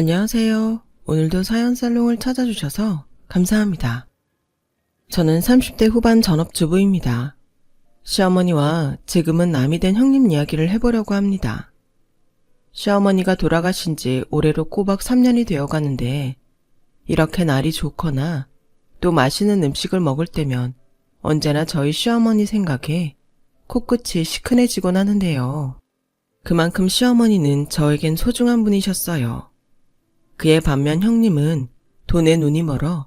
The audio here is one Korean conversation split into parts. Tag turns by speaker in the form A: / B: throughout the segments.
A: 안녕하세요. 오늘도 사연살롱을 찾아주셔서 감사합니다. 저는 30대 후반 전업주부입니다. 시어머니와 지금은 남이 된 형님 이야기를 해보려고 합니다. 시어머니가 돌아가신 지 올해로 꼬박 3년이 되어 가는데 이렇게 날이 좋거나 또 맛있는 음식을 먹을 때면 언제나 저희 시어머니 생각에 코끝이 시큰해지곤 하는데요. 그만큼 시어머니는 저에겐 소중한 분이셨어요. 그에 반면 형님은 돈에 눈이 멀어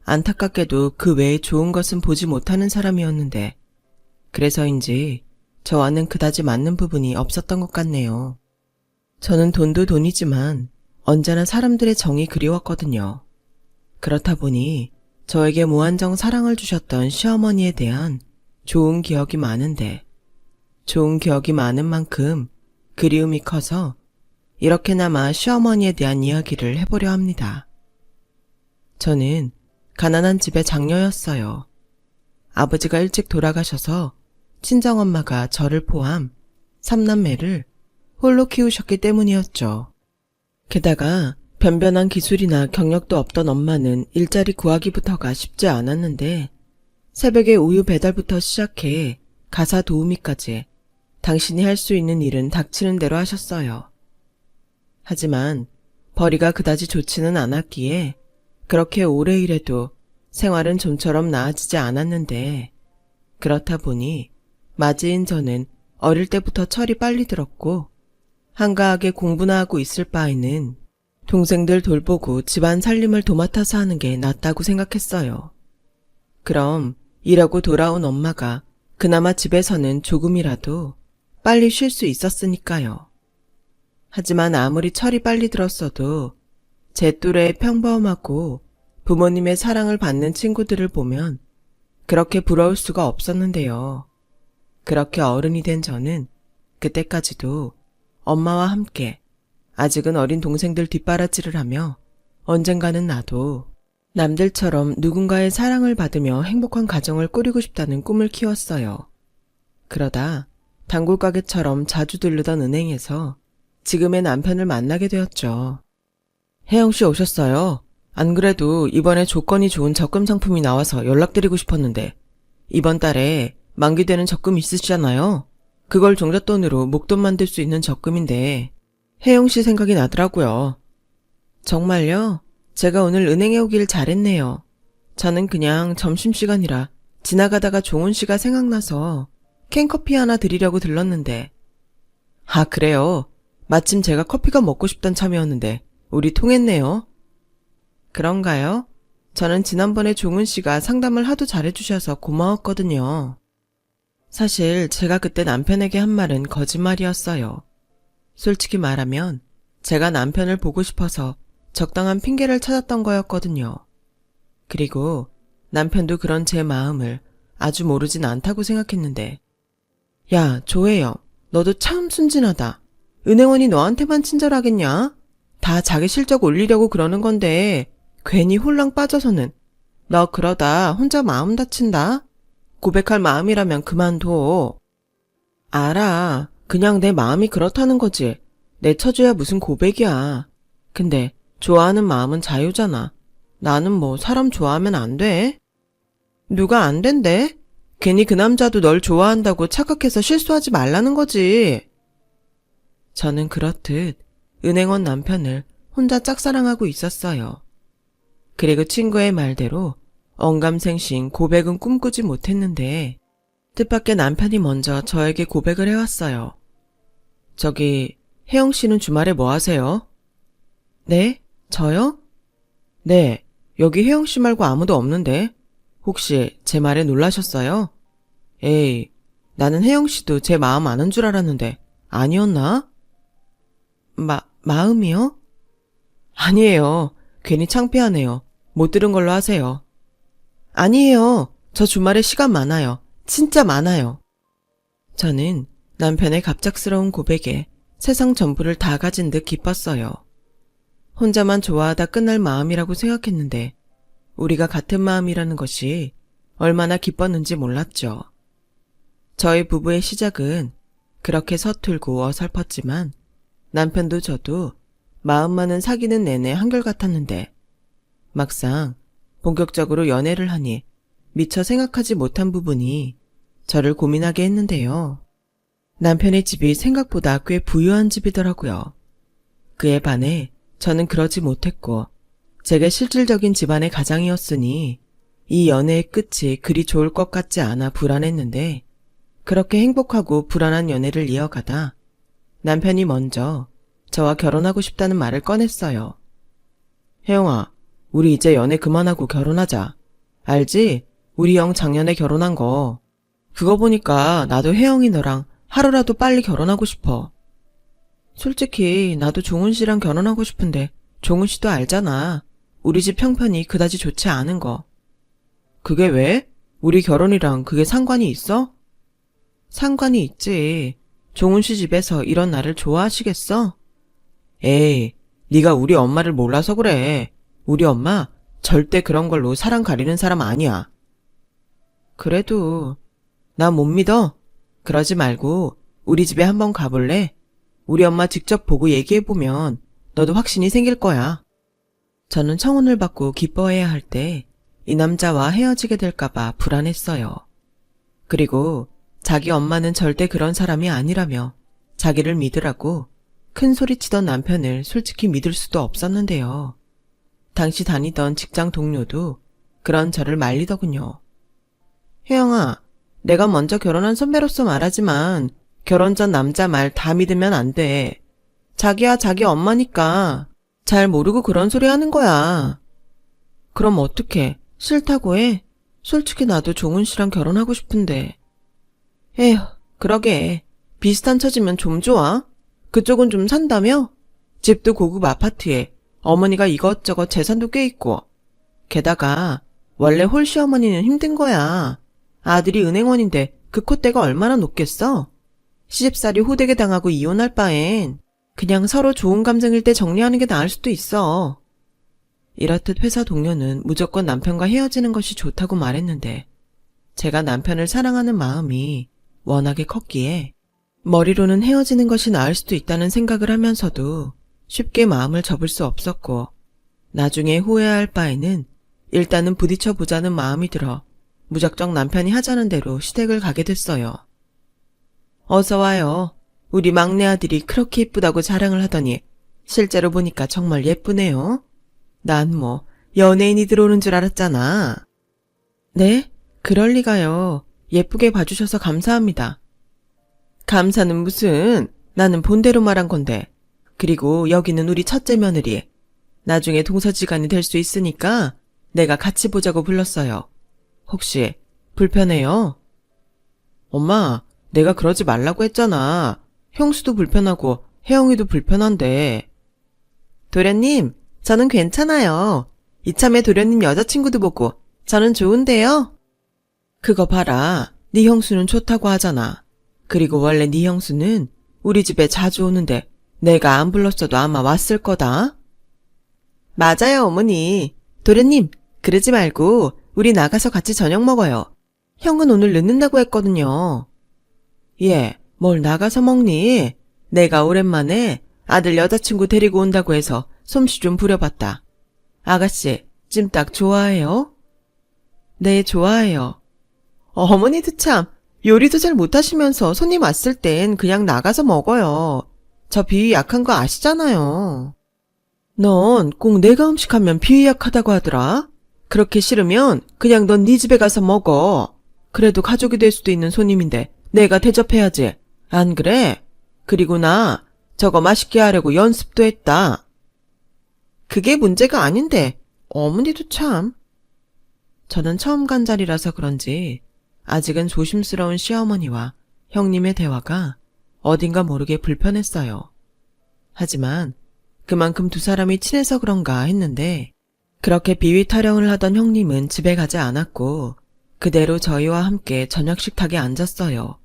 A: 안타깝게도 그 외에 좋은 것은 보지 못하는 사람이었는데 그래서인지 저와는 그다지 맞는 부분이 없었던 것 같네요. 저는 돈도 돈이지만 언제나 사람들의 정이 그리웠거든요. 그렇다 보니 저에게 무한정 사랑을 주셨던 시어머니에 대한 좋은 기억이 많은데 좋은 기억이 많은 만큼 그리움이 커서 이렇게나마 시어머니에 대한 이야기를 해보려 합니다. 저는 가난한 집의 장녀였어요. 아버지가 일찍 돌아가셔서 친정엄마가 저를 포함 3남매를 홀로 키우셨기 때문이었죠. 게다가 변변한 기술이나 경력도 없던 엄마는 일자리 구하기부터가 쉽지 않았는데 새벽에 우유 배달부터 시작해 가사 도우미까지 당신이 할 수 있는 일은 닥치는 대로 하셨어요. 하지만 벌이가 그다지 좋지는 않았기에 그렇게 오래 일해도 생활은 좀처럼 나아지지 않았는데 그렇다 보니 맞이인 저는 어릴 때부터 철이 빨리 들었고 한가하게 공부나 하고 있을 바에는 동생들 돌보고 집안 살림을 도맡아서 하는 게 낫다고 생각했어요. 그럼 일하고 돌아온 엄마가 그나마 집에서는 조금이라도 빨리 쉴 수 있었으니까요. 하지만 아무리 철이 빨리 들었어도 제 또래의 평범하고 부모님의 사랑을 받는 친구들을 보면 그렇게 부러울 수가 없었는데요. 그렇게 어른이 된 저는 그때까지도 엄마와 함께 아직은 어린 동생들 뒷바라지를 하며 언젠가는 나도 남들처럼 누군가의 사랑을 받으며 행복한 가정을 꾸리고 싶다는 꿈을 키웠어요. 그러다 단골가게처럼 자주 들르던 은행에서 지금의 남편을 만나게 되었죠. 혜영씨 오셨어요. 안 그래도 이번에 조건이 좋은 적금 상품이 나와서 연락드리고 싶었는데 이번 달에 만기되는 적금 있으시잖아요. 그걸 종잣돈으로 목돈 만들 수 있는 적금인데 혜영씨 생각이 나더라고요. 정말요? 제가 오늘 은행에 오길 잘했네요. 저는 그냥 점심시간이라 지나가다가 종훈씨가 생각나서 캔커피 하나 드리려고 들렀는데 아 그래요? 마침 제가 커피가 먹고 싶던 참이었는데 우리 통했네요. 그런가요? 저는 지난번에 종훈씨가 상담을 하도 잘해주셔서 고마웠거든요. 사실 제가 그때 남편에게 한 말은 거짓말이었어요. 솔직히 말하면 제가 남편을 보고 싶어서 적당한 핑계를 찾았던 거였거든요. 그리고 남편도 그런 제 마음을 아주 모르진 않다고 생각했는데 야, 조혜영, 너도 참 순진하다. 은행원이 너한테만 친절하겠냐? 다 자기 실적 올리려고 그러는 건데 괜히 홀랑 빠져서는 너 그러다 혼자 마음 다친다? 고백할 마음이라면 그만둬. 알아. 그냥 내 마음이 그렇다는 거지. 내 처지야 무슨 고백이야. 근데 좋아하는 마음은 자유잖아. 나는 뭐 사람 좋아하면 안 돼? 누가 안 된대? 괜히 그 남자도 널 좋아한다고 착각해서 실수하지 말라는 거지. 저는 그렇듯 은행원 남편을 혼자 짝사랑하고 있었어요. 그리고 친구의 말대로 언감생심 고백은 꿈꾸지 못했는데 뜻밖의 남편이 먼저 저에게 고백을 해왔어요. 저기 혜영씨는 주말에 뭐 하세요? 네? 저요? 네, 여기 혜영씨 말고 아무도 없는데 혹시 제 말에 놀라셨어요? 에이, 나는 혜영씨도 제 마음 아는 줄 알았는데 아니었나? 마음이요? 아니에요. 괜히 창피하네요. 못 들은 걸로 하세요. 아니에요. 저 주말에 시간 많아요. 진짜 많아요. 저는 남편의 갑작스러운 고백에 세상 전부를 다 가진 듯 기뻤어요. 혼자만 좋아하다 끝날 마음이라고 생각했는데 우리가 같은 마음이라는 것이 얼마나 기뻤는지 몰랐죠. 저희 부부의 시작은 그렇게 서툴고 어설펐지만 남편도 저도 마음만은 사귀는 내내 한결같았는데 막상 본격적으로 연애를 하니 미처 생각하지 못한 부분이 저를 고민하게 했는데요. 남편의 집이 생각보다 꽤 부유한 집이더라고요. 그에 반해 저는 그러지 못했고 제게 실질적인 집안의 가장이었으니 이 연애의 끝이 그리 좋을 것 같지 않아 불안했는데 그렇게 행복하고 불안한 연애를 이어가다 남편이 먼저 저와 결혼하고 싶다는 말을 꺼냈어요. 혜영아, 우리 이제 연애 그만하고 결혼하자. 알지? 우리 형 작년에 결혼한 거. 그거 보니까 나도 혜영이 너랑 하루라도 빨리 결혼하고 싶어. 솔직히 나도 종훈 씨랑 결혼하고 싶은데 종훈 씨도 알잖아. 우리 집 형편이 그다지 좋지 않은 거. 그게 왜? 우리 결혼이랑 그게 상관이 있어? 상관이 있지. 종훈 씨 집에서 이런 나를 좋아하시겠어? 에이, 네가 우리 엄마를 몰라서 그래. 우리 엄마 절대 그런 걸로 사랑 가리는 사람 아니야. 그래도 나 못 믿어? 그러지 말고 우리 집에 한번 가볼래? 우리 엄마 직접 보고 얘기해보면 너도 확신이 생길 거야. 저는 청혼을 받고 기뻐해야 할 때 이 남자와 헤어지게 될까봐 불안했어요. 그리고 자기 엄마는 절대 그런 사람이 아니라며 자기를 믿으라고 큰 소리치던 남편을 솔직히 믿을 수도 없었는데요. 당시 다니던 직장 동료도 그런 저를 말리더군요. 혜영아, 내가 먼저 결혼한 선배로서 말하지만 결혼 전 남자 말 다 믿으면 안 돼. 자기야 자기 엄마니까 잘 모르고 그런 소리 하는 거야. 그럼 어떡해? 싫다고 해? 솔직히 나도 종훈 씨랑 결혼하고 싶은데. 에휴, 그러게. 비슷한 처지면 좀 좋아? 그쪽은 좀 산다며? 집도 고급 아파트에 어머니가 이것저것 재산도 꽤 있고. 게다가 원래 홀시어머니는 힘든 거야. 아들이 은행원인데 그 콧대가 얼마나 높겠어? 시집살이 호되게 당하고 이혼할 바엔 그냥 서로 좋은 감정일 때 정리하는 게 나을 수도 있어. 이렇듯 회사 동료는 무조건 남편과 헤어지는 것이 좋다고 말했는데 제가 남편을 사랑하는 마음이 워낙에 컸기에 머리로는 헤어지는 것이 나을 수도 있다는 생각을 하면서도 쉽게 마음을 접을 수 없었고 나중에 후회할 바에는 일단은 부딪혀보자는 마음이 들어 무작정 남편이 하자는 대로 시댁을 가게 됐어요. 어서 와요. 우리 막내 아들이 그렇게 예쁘다고 자랑을 하더니 실제로 보니까 정말 예쁘네요. 난 뭐 연예인이 들어오는 줄 알았잖아. 네? 그럴 리가요. 예쁘게 봐주셔서 감사합니다. 감사는 무슨, 나는 본대로 말한 건데. 그리고 여기는 우리 첫째 며느리. 나중에 동서지간이 될 수 있으니까 내가 같이 보자고 불렀어요. 혹시 불편해요? 엄마, 내가 그러지 말라고 했잖아. 형수도 불편하고 혜영이도 불편한데. 도련님, 저는 괜찮아요. 이참에 도련님 여자친구도 보고 저는 좋은데요. 그거 봐라. 네 형수는 좋다고 하잖아. 그리고 원래 네 형수는 우리 집에 자주 오는데 내가 안 불렀어도 아마 왔을 거다. 맞아요, 어머니. 도련님, 그러지 말고 우리 나가서 같이 저녁 먹어요. 형은 오늘 늦는다고 했거든요. 예, 뭘 나가서 먹니? 내가 오랜만에 아들 여자친구 데리고 온다고 해서 솜씨 좀 부려봤다. 아가씨, 찜닭 좋아해요? 네, 좋아해요. 어머니도 참, 요리도 잘 못하시면서 손님 왔을 땐 그냥 나가서 먹어요. 저 비위 약한 거 아시잖아요. 넌 꼭 내가 음식하면 비위 약하다고 하더라. 그렇게 싫으면 그냥 넌 네 집에 가서 먹어. 그래도 가족이 될 수도 있는 손님인데 내가 대접해야지. 안 그래? 그리고 나 저거 맛있게 하려고 연습도 했다. 그게 문제가 아닌데 어머니도 참. 저는 처음 간 자리라서 그런지 아직은 조심스러운 시어머니와 형님의 대화가 어딘가 모르게 불편했어요. 하지만 그만큼 두 사람이 친해서 그런가 했는데 그렇게 비위 타령을 하던 형님은 집에 가지 않았고 그대로 저희와 함께 저녁 식탁에 앉았어요.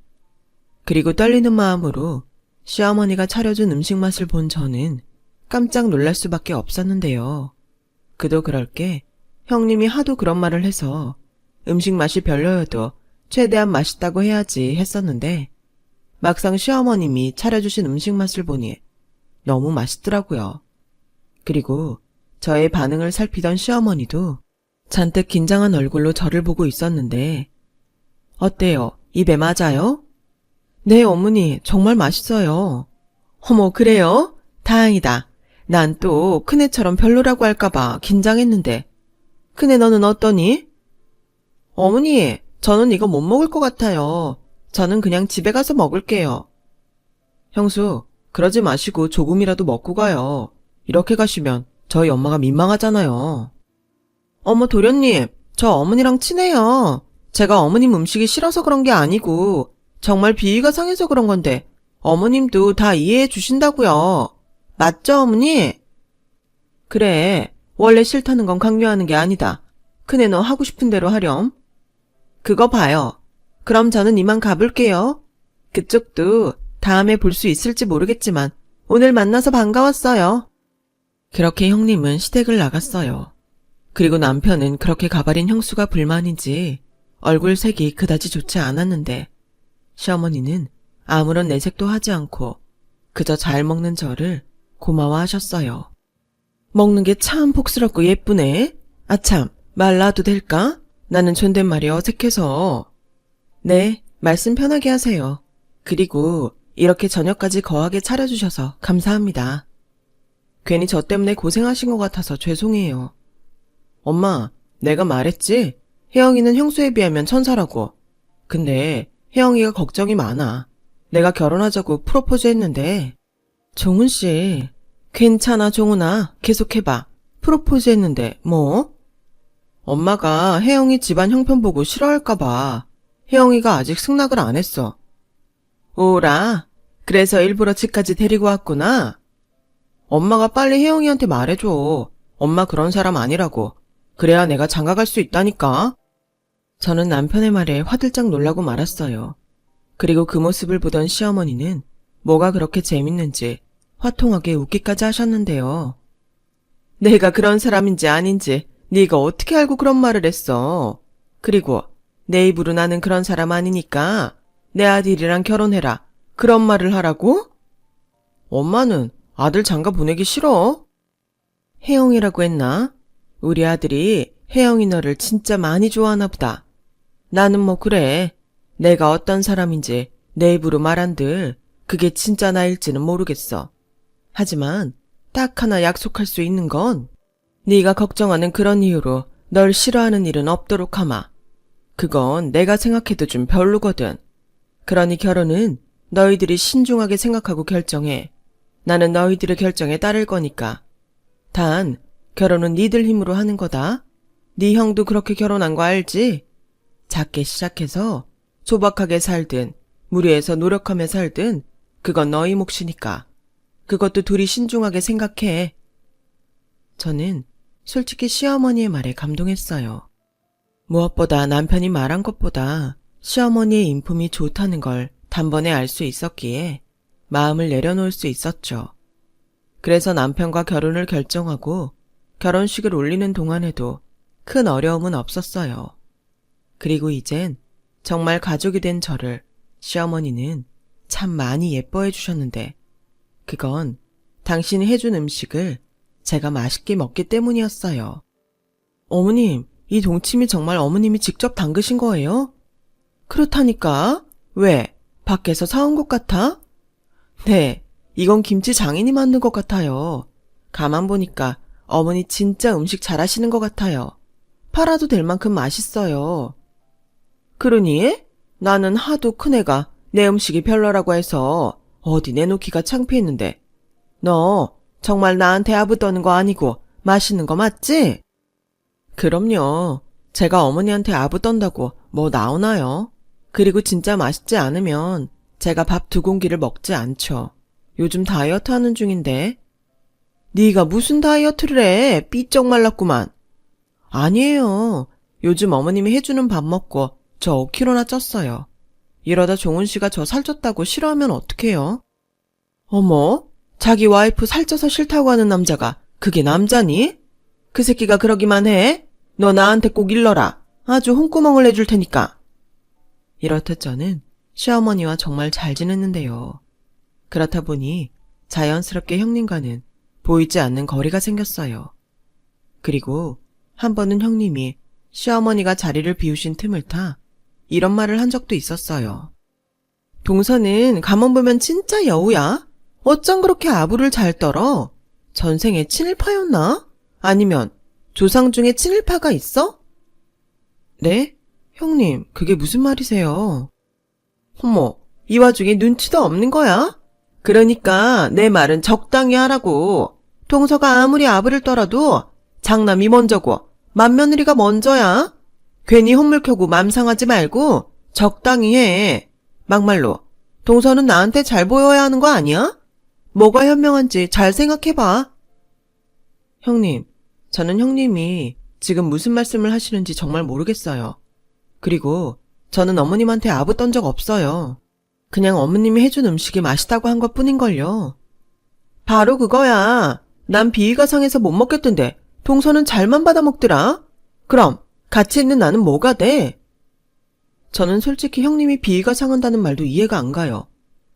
A: 그리고 떨리는 마음으로 시어머니가 차려준 음식 맛을 본 저는 깜짝 놀랄 수밖에 없었는데요. 그도 그럴 게 형님이 하도 그런 말을 해서 음식 맛이 별로여도 최대한 맛있다고 해야지 했었는데 막상 시어머님이 차려주신 음식 맛을 보니 너무 맛있더라고요. 그리고 저의 반응을 살피던 시어머니도 잔뜩 긴장한 얼굴로 저를 보고 있었는데, 어때요? 입에 맞아요? 네, 어머니, 정말 맛있어요. 어머, 그래요? 다행이다. 난 또 큰애처럼 별로라고 할까봐 긴장했는데. 큰애 너는 어떠니? 어머니, 저는 이거 못 먹을 것 같아요. 저는 그냥 집에 가서 먹을게요. 형수, 그러지 마시고 조금이라도 먹고 가요. 이렇게 가시면 저희 엄마가 민망하잖아요. 어머, 도련님, 저 어머니랑 친해요. 제가 어머님 음식이 싫어서 그런 게 아니고 정말 비위가 상해서 그런 건데 어머님도 다 이해해 주신다고요. 맞죠, 어머니? 그래, 원래 싫다는 건 강요하는 게 아니다. 큰애 너 하고 싶은 대로 하렴. 그거 봐요. 그럼 저는 이만 가볼게요. 그쪽도 다음에 볼 수 있을지 모르겠지만 오늘 만나서 반가웠어요. 그렇게 형님은 시댁을 나갔어요. 그리고 남편은 그렇게 가버린 형수가 불만인지 얼굴 색이 그다지 좋지 않았는데 시어머니는 아무런 내색도 하지 않고 그저 잘 먹는 저를 고마워하셨어요. 먹는 게 참 복스럽고 예쁘네. 아참, 말 놔도 될까? 나는 존댓말이 어색해서. 네, 말씀 편하게 하세요. 그리고 이렇게 저녁까지 거하게 차려주셔서 감사합니다. 괜히 저 때문에 고생하신 것 같아서 죄송해요. 엄마, 내가 말했지? 혜영이는 형수에 비하면 천사라고. 근데 혜영이가 걱정이 많아. 내가 결혼하자고 프로포즈 했는데. 종훈 씨, 괜찮아 종훈아, 계속해봐. 프로포즈 했는데 뭐? 엄마가 혜영이 집안 형편 보고 싫어할까봐 혜영이가 아직 승낙을 안 했어. 오라, 그래서 일부러 집까지 데리고 왔구나. 엄마가 빨리 혜영이한테 말해줘. 엄마 그런 사람 아니라고. 그래야 내가 장가갈 수 있다니까. 저는 남편의 말에 화들짝 놀라고 말았어요. 그리고 그 모습을 보던 시어머니는 뭐가 그렇게 재밌는지 화통하게 웃기까지 하셨는데요. 내가 그런 사람인지 아닌지 네가 어떻게 알고 그런 말을 했어. 그리고 내 입으로 나는 그런 사람 아니니까 내 아들이랑 결혼해라. 그런 말을 하라고? 엄마는 아들 장가 보내기 싫어. 혜영이라고 했나? 우리 아들이 혜영이 너를 진짜 많이 좋아하나 보다. 나는 뭐 그래. 내가 어떤 사람인지 내 입으로 말한들 그게 진짜 나일지는 모르겠어. 하지만 딱 하나 약속할 수 있는 건 네가 걱정하는 그런 이유로 널 싫어하는 일은 없도록 하마. 그건 내가 생각해도 좀 별로거든. 그러니 결혼은 너희들이 신중하게 생각하고 결정해. 나는 너희들의 결정에 따를 거니까. 단 결혼은 니들 힘으로 하는 거다. 네 형도 그렇게 결혼한 거 알지? 작게 시작해서 소박하게 살든 무리해서 노력하며 살든 그건 너희 몫이니까. 그것도 둘이 신중하게 생각해. 저는 솔직히 시어머니의 말에 감동했어요. 무엇보다 남편이 말한 것보다 시어머니의 인품이 좋다는 걸 단번에 알 수 있었기에 마음을 내려놓을 수 있었죠. 그래서 남편과 결혼을 결정하고 결혼식을 올리는 동안에도 큰 어려움은 없었어요. 그리고 이젠 정말 가족이 된 저를 시어머니는 참 많이 예뻐해 주셨는데 그건 당신이 해준 음식을 제가 맛있게 먹기 때문이었어요. 어머님, 이 동치미 정말 어머님이 직접 담그신 거예요? 그렇다니까. 왜? 밖에서 사온 것 같아? 네, 이건 김치 장인이 만든 것 같아요. 가만 보니까 어머니 진짜 음식 잘하시는 것 같아요. 팔아도 될 만큼 맛있어요. 그러니? 나는 하도 큰애가 내 음식이 별로라고 해서 어디 내놓기가 창피했는데 너 정말 나한테 아부 떠는 거 아니고 맛있는 거 맞지? 그럼요. 제가 어머니한테 아부 떤다고 뭐 나오나요? 그리고 진짜 맛있지 않으면 제가 밥 2공기를 먹지 않죠. 요즘 다이어트 하는 중인데. 네가 무슨 다이어트를 해? 삐쩍 말랐구만. 아니에요. 요즘 어머님이 해주는 밥 먹고 저 5kg나 쪘어요. 이러다 종훈 씨가 저 살쪘다고 싫어하면 어떡해요? 어머, 자기 와이프 살쪄서 싫다고 하는 남자가 그게 남자니? 그 새끼가 그러기만 해? 너 나한테 꼭 일러라. 아주 홍구멍을 내줄 테니까. 이렇듯 저는 시어머니와 정말 잘 지냈는데요. 그렇다 보니 자연스럽게 형님과는 보이지 않는 거리가 생겼어요. 그리고 한 번은 형님이 시어머니가 자리를 비우신 틈을 타 이런 말을 한 적도 있었어요. 동서는 가만 보면 진짜 여우야? 어쩜 그렇게 아부를 잘 떨어? 전생에 친일파였나? 아니면 조상 중에 친일파가 있어? 네? 형님, 그게 무슨 말이세요? 어머, 이 와중에 눈치도 없는 거야? 그러니까 내 말은 적당히 하라고. 동서가 아무리 아부를 떨어도 장남이 먼저고 맏며느리가 먼저야. 괜히 헛물 켜고 맘 상하지 말고 적당히 해. 막말로 동서는 나한테 잘 보여야 하는 거 아니야? 뭐가 현명한지 잘 생각해봐. 형님, 저는 형님이 지금 무슨 말씀을 하시는지 정말 모르겠어요. 그리고 저는 어머님한테 아부 떤 적 없어요. 그냥 어머님이 해준 음식이 맛있다고 한 것뿐인걸요. 바로 그거야. 난 비위가 상해서 못 먹겠던데 동서는 잘만 받아 먹더라. 그럼 같이 있는 나는 뭐가 돼? 저는 솔직히 형님이 비위가 상한다는 말도 이해가 안 가요.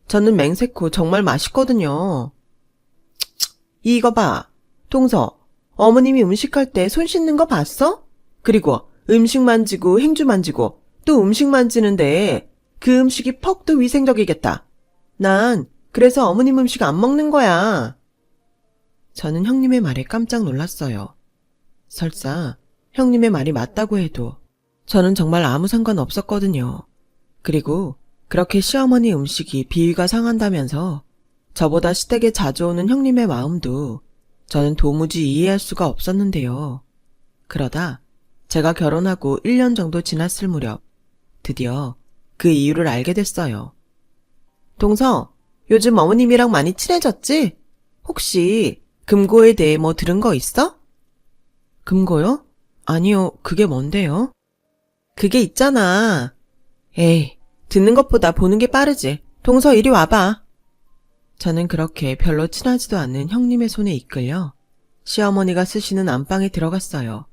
A: 저는 맹세코 정말 맛있거든요. 이거 봐. 동서, 어머님이 음식할 때 손 씻는 거 봤어? 그리고 음식 만지고 행주 만지고 또 음식 만지는데 그 음식이 퍽도 위생적이겠다. 난 그래서 어머님 음식 안 먹는 거야. 저는 형님의 말에 깜짝 놀랐어요. 설사 형님의 말이 맞다고 해도 저는 정말 아무 상관 없었거든요. 그리고 그렇게 시어머니 음식이 비위가 상한다면서 저보다 시댁에 자주 오는 형님의 마음도 저는 도무지 이해할 수가 없었는데요. 그러다 제가 결혼하고 1년 정도 지났을 무렵 드디어 그 이유를 알게 됐어요. 동서, 요즘 어머님이랑 많이 친해졌지? 혹시 금고에 대해 뭐 들은 거 있어? 금고요? 아니요, 그게 뭔데요? 그게 있잖아. 에이, 듣는 것보다 보는 게 빠르지. 동서 이리 와봐. 저는 그렇게 별로 친하지도 않는 형님의 손에 이끌려 시어머니가 쓰시는 안방에 들어갔어요.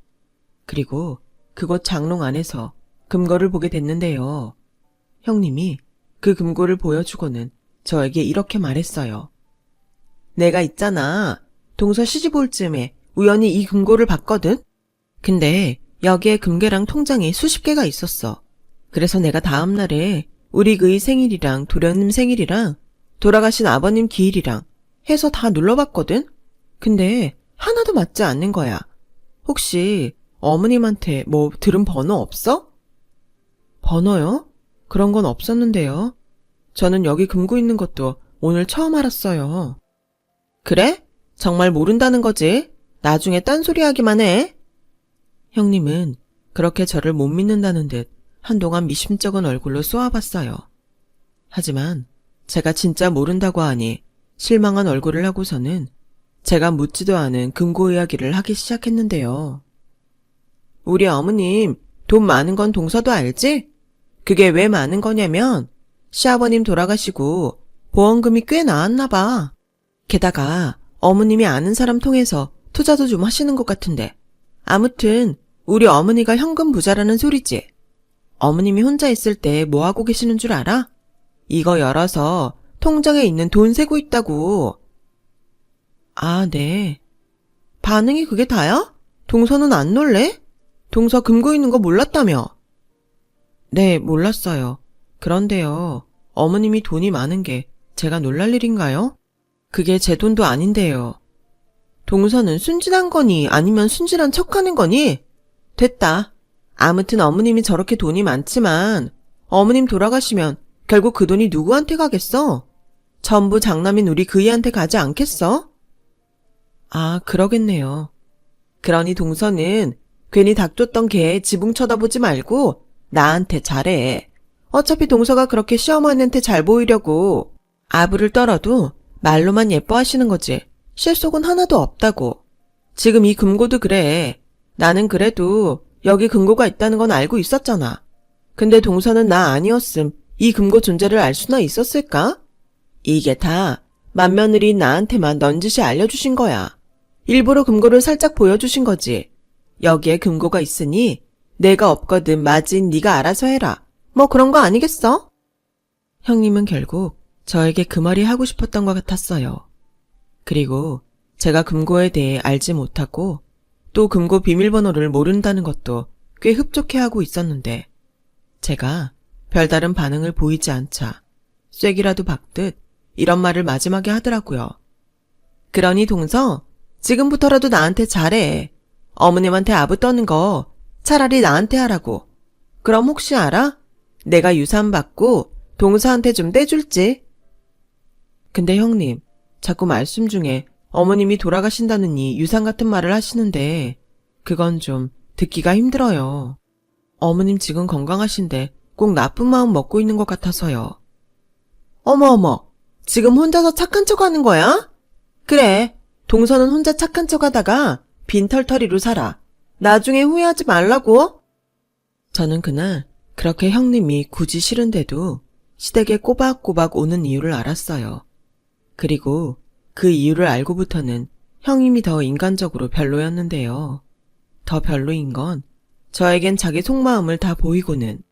A: 그리고 그곳 장롱 안에서 금고를 보게 됐는데요. 형님이 그 금고를 보여주고는 저에게 이렇게 말했어요. 내가 있잖아. 동서 시집 올 쯤에 우연히 이 금고를 봤거든? 근데 여기에 금괴랑 통장이 수십 개가 있었어. 그래서 내가 다음날에 우리 그의 생일이랑 도련님 생일이랑 돌아가신 아버님 기일이랑 해서 다 눌러봤거든? 근데 하나도 맞지 않는 거야. 혹시 어머님한테 뭐 들은 번호 없어? 번호요? 그런 건 없었는데요. 저는 여기 금고 있는 것도 오늘 처음 알았어요. 그래? 정말 모른다는 거지? 나중에 딴소리 하기만 해. 형님은 그렇게 저를 못 믿는다는 듯 한동안 미심쩍은 얼굴로 쏘아봤어요. 하지만 제가 진짜 모른다고 하니 실망한 얼굴을 하고서는 제가 묻지도 않은 금고 이야기를 하기 시작했는데요. 우리 어머님 돈 많은 건 동서도 알지? 그게 왜 많은 거냐면 시아버님 돌아가시고 보험금이 꽤 나왔나 봐. 게다가 어머님이 아는 사람 통해서 투자도 좀 하시는 것 같은데. 아무튼 우리 어머니가 현금 부자라는 소리지. 어머님이 혼자 있을 때 뭐 하고 계시는 줄 알아? 이거 열어서 통장에 있는 돈 세고 있다고. 아, 네. 반응이 그게 다야? 동서는 안 놀래? 동서 금고 있는 거 몰랐다며? 네, 몰랐어요. 그런데요, 어머님이 돈이 많은 게 제가 놀랄 일인가요? 그게 제 돈도 아닌데요. 동서는 순진한 거니 아니면 순진한 척하는 거니? 됐다. 아무튼 어머님이 저렇게 돈이 많지만 어머님 돌아가시면 결국 그 돈이 누구한테 가겠어? 전부 장남인 우리 그이한테 가지 않겠어? 아, 그러겠네요. 그러니 동서는 괜히 닥쳤던 개 지붕 쳐다보지 말고 나한테 잘해. 어차피 동서가 그렇게 시어머니한테 잘 보이려고 아부를 떨어도 말로만 예뻐하시는 거지 실속은 하나도 없다고. 지금 이 금고도 그래. 나는 그래도 여기 금고가 있다는 건 알고 있었잖아. 근데 동서는 나 아니었음 이 금고 존재를 알 수나 있었을까? 이게 다 맏며느리인 나한테만 넌지시 알려주신 거야. 일부러 금고를 살짝 보여주신 거지. 여기에 금고가 있으니 내가 없거든 맞은 네가 알아서 해라. 뭐 그런 거 아니겠어? 형님은 결국 저에게 그 말이 하고 싶었던 것 같았어요. 그리고 제가 금고에 대해 알지 못하고 또 금고 비밀번호를 모른다는 것도 꽤 흡족해하고 있었는데 제가 별다른 반응을 보이지 않자 쐐기라도 박듯 이런 말을 마지막에 하더라고요. 그러니 동서, 지금부터라도 나한테 잘해. 어머님한테 아부 떠는 거 차라리 나한테 하라고. 그럼 혹시 알아? 내가 유산 받고 동서한테 좀 떼줄지. 근데 형님, 자꾸 말씀 중에 어머님이 돌아가신다느니 유산 같은 말을 하시는데 그건 좀 듣기가 힘들어요. 어머님 지금 건강하신데 꼭 나쁜 마음 먹고 있는 것 같아서요. 어머, 지금 혼자서 착한 척하는 거야? 그래, 동서는 혼자 착한 척하다가 빈털터리로 살아. 나중에 후회하지 말라고. 저는 그날 그렇게 형님이 굳이 싫은데도 시댁에 꼬박꼬박 오는 이유를 알았어요. 그리고 그 이유를 알고부터는 형님이 더 인간적으로 별로였는데요. 더 별로인 건 저에겐 자기 속마음을 다 보이고는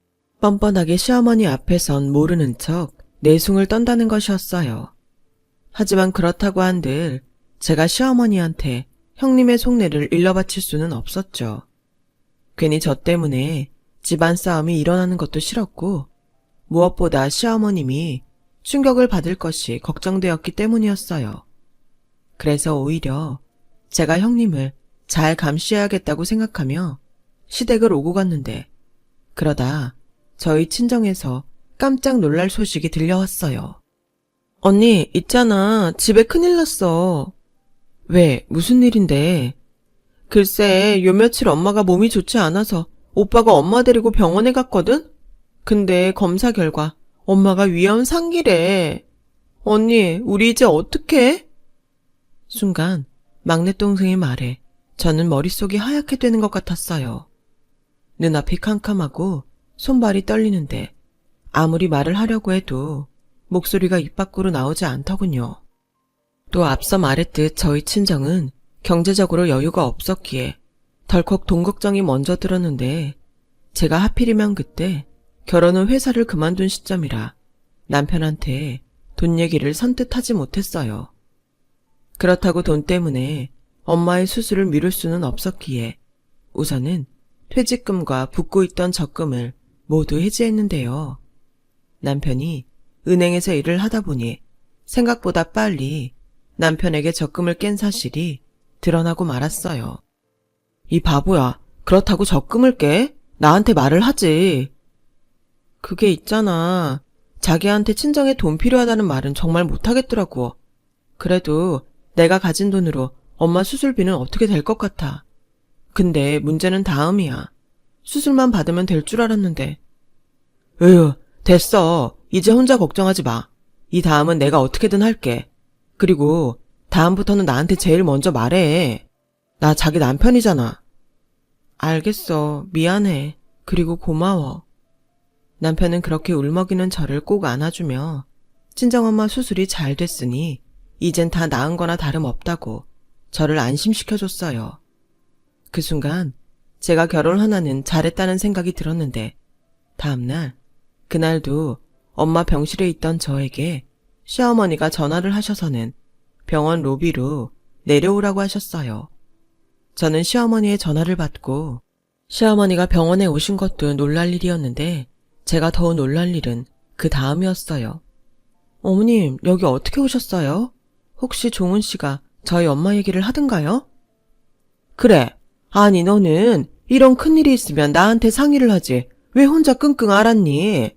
A: 뻔뻔하게 시어머니 앞에선 모르는 척 내숭을 떤다는 것이었어요. 하지만 그렇다고 한들 제가 시어머니한테 형님의 속내를 일러바칠 수는 없었죠. 괜히 저 때문에 집안 싸움이 일어나는 것도 싫었고 무엇보다 시어머님이 충격을 받을 것이 걱정되었기 때문이었어요. 그래서 오히려 제가 형님을 잘 감시해야겠다고 생각하며 시댁을 오고 갔는데 그러다 저희 친정에서 깜짝 놀랄 소식이 들려왔어요. 언니, 있잖아. 집에 큰일 났어. 왜? 무슨 일인데? 글쎄, 요 며칠 엄마가 몸이 좋지 않아서 오빠가 엄마 데리고 병원에 갔거든? 근데 검사 결과 엄마가 위암 상기래. 언니, 우리 이제 어떡해? 순간 막내 동생의 말에 저는 머릿속이 하얗게 되는 것 같았어요. 눈앞이 캄캄하고 손발이 떨리는데 아무리 말을 하려고 해도 목소리가 입 밖으로 나오지 않더군요. 또 앞서 말했듯 저희 친정은 경제적으로 여유가 없었기에 덜컥 돈 걱정이 먼저 들었는데 제가 하필이면 그때 결혼 후 회사를 그만둔 시점이라 남편한테 돈 얘기를 선뜻 하지 못했어요. 그렇다고 돈 때문에 엄마의 수술을 미룰 수는 없었기에 우선은 퇴직금과 붓고 있던 적금을 모두 해지했는데요. 남편이 은행에서 일을 하다 보니 생각보다 빨리 남편에게 적금을 깬 사실이 드러나고 말았어요. 이 바보야, 그렇다고 적금을 깨? 나한테 말을 하지. 그게 있잖아. 자기한테 친정에 돈 필요하다는 말은 정말 못하겠더라고. 그래도 내가 가진 돈으로 엄마 수술비는 어떻게 될 것 같아. 근데 문제는 다음이야. 수술만 받으면 될 줄 알았는데. 으유, 됐어. 이제 혼자 걱정하지 마. 이 다음은 내가 어떻게든 할게. 그리고 다음부터는 나한테 제일 먼저 말해. 나 자기 남편이잖아. 알겠어. 미안해. 그리고 고마워. 남편은 그렇게 울먹이는 저를 꼭 안아주며 친정엄마 수술이 잘 됐으니 이젠 다 나은 거나 다름없다고 저를 안심시켜줬어요. 그 순간 제가 결혼 하나는 잘했다는 생각이 들었는데 다음날 그날도 엄마 병실에 있던 저에게 시어머니가 전화를 하셔서는 병원 로비로 내려오라고 하셨어요. 저는 시어머니의 전화를 받고 시어머니가 병원에 오신 것도 놀랄 일이었는데 제가 더 놀랄 일은 그 다음이었어요. 어머님, 여기 어떻게 오셨어요? 혹시 종은 씨가 저희 엄마 얘기를 하던가요? 그래. 아니 너는 이런 큰일이 있으면 나한테 상의를 하지. 왜 혼자 끙끙 앓았니?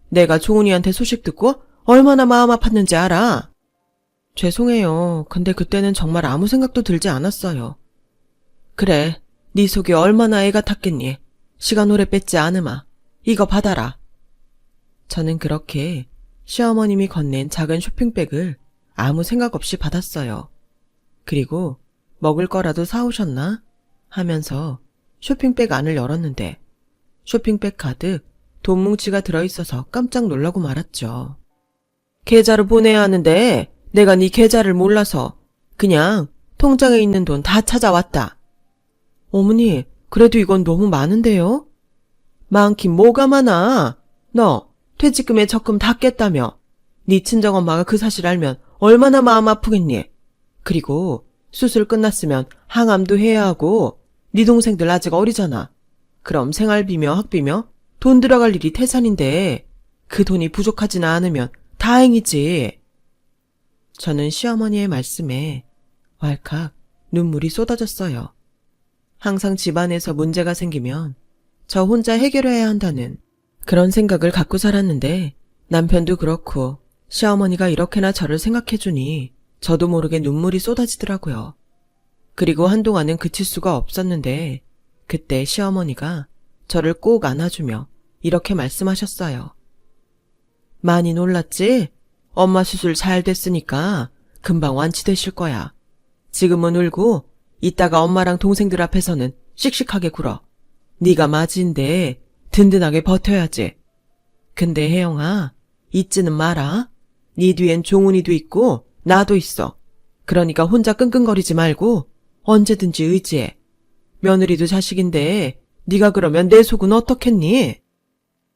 A: 내가 종은이한테 소식 듣고 얼마나 마음 아팠는지 알아? 죄송해요. 근데 그때는 정말 아무 생각도 들지 않았어요. 그래. 네 속이 얼마나 애가 탔겠니? 시간 오래 뺐지 않으마. 이거 받아라. 저는 그렇게 시어머님이 건넨 작은 쇼핑백을 아무 생각 없이 받았어요. 그리고 먹을 거라도 사오셨나? 하면서 쇼핑백 안을 열었는데 쇼핑백 가득 돈 뭉치가 들어있어서 깜짝 놀라고 말았죠. 계좌로 보내야 하는데 내가 네 계좌를 몰라서 그냥 통장에 있는 돈 다 찾아왔다. 어머니, 그래도 이건 너무 많은데요? 많긴 뭐가 많아. 너 퇴직금에 적금 다 깼다며. 네 친정엄마가 그 사실 알면 얼마나 마음 아프겠니? 그리고 수술 끝났으면 항암도 해야 하고 네 동생들 아직 어리잖아. 그럼 생활비며 학비며 돈 들어갈 일이 태산인데 그 돈이 부족하지는 않으면 다행이지. 저는 시어머니의 말씀에 왈칵 눈물이 쏟아졌어요. 항상 집안에서 문제가 생기면 저 혼자 해결해야 한다는 그런 생각을 갖고 살았는데 남편도 그렇고 시어머니가 이렇게나 저를 생각해주니 저도 모르게 눈물이 쏟아지더라고요. 그리고 한동안은 그칠 수가 없었는데 그때 시어머니가 저를 꼭 안아주며 이렇게 말씀하셨어요. 많이 놀랐지? 엄마 수술 잘 됐으니까 금방 완치되실 거야. 지금은 울고 이따가 엄마랑 동생들 앞에서는 씩씩하게 굴어. 네가 맞이인데 든든하게 버텨야지. 근데 혜영아, 잊지는 마라. 네 뒤엔 종훈이도 있고 나도 있어. 그러니까 혼자 끙끙거리지 말고 언제든지 의지해. 며느리도 자식인데 네가 그러면 내 속은 어떻겠니?